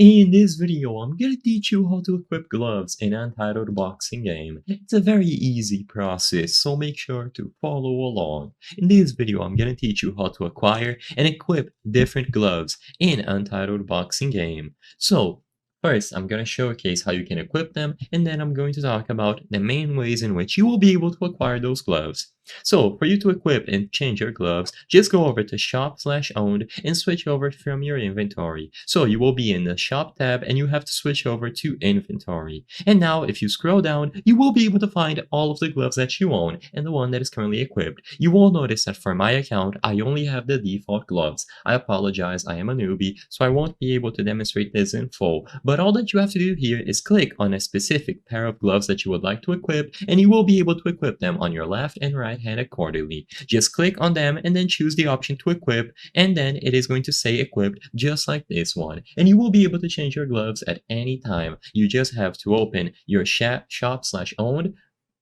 In this video, I'm gonna teach you how to equip gloves in Untitled Boxing Game. It's a very easy process, so make sure to follow along. In this video, I'm gonna teach you how to acquire and equip different gloves in Untitled Boxing Game. So, first, I'm gonna showcase how you can equip them, and then I'm going to talk about the main ways in which you will be able to acquire those gloves. So, for you to equip and change your gloves, just go over to shop/owned and switch over from your inventory. So you will be in the shop tab and you have to switch over to inventory. And now if you scroll down, you will be able to find all of the gloves that you own and the one that is currently equipped. You will notice that for my account, I only have the default gloves. I apologize, I am a newbie, so I won't be able to demonstrate this in full. But all that you have to do here is click on a specific pair of gloves that you would like to equip, and you will be able to equip them on your left and right hand accordingly. Just click on them and then choose the option to equip, and then it is going to say equipped just like this one. And you will be able to change your gloves at any time. You just have to open your shop/owned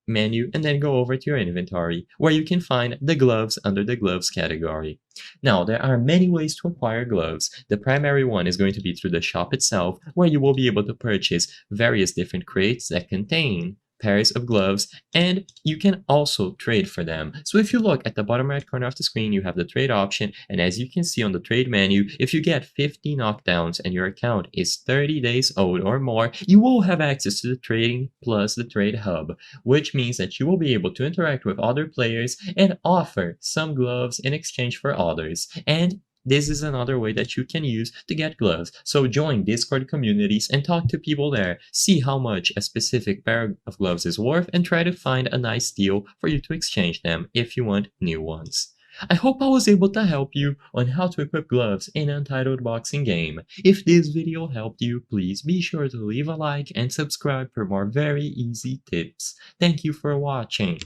menu and then go over to your inventory where you can find the gloves under the gloves category. Now, there are many ways to acquire gloves. The primary one is going to be through the shop itself, where you will be able to purchase various different crates that contain pairs of gloves, and you can also trade for them. So if you look at the bottom right corner of the screen, you have the trade option, and as you can see on the trade menu, if you get 50 knockdowns and your account is 30 days old or more, you will have access to the trading plus the trade hub, which means that you will be able to interact with other players and offer some gloves in exchange for others. And this is another way that you can use to get gloves. So join Discord communities and talk to people there. See how much a specific pair of gloves is worth and try to find a nice deal for you to exchange them if you want new ones. I hope I was able to help you on how to equip gloves in Untitled Boxing Game. If this video helped you, please be sure to leave a like and subscribe for more very easy tips. Thank you for watching.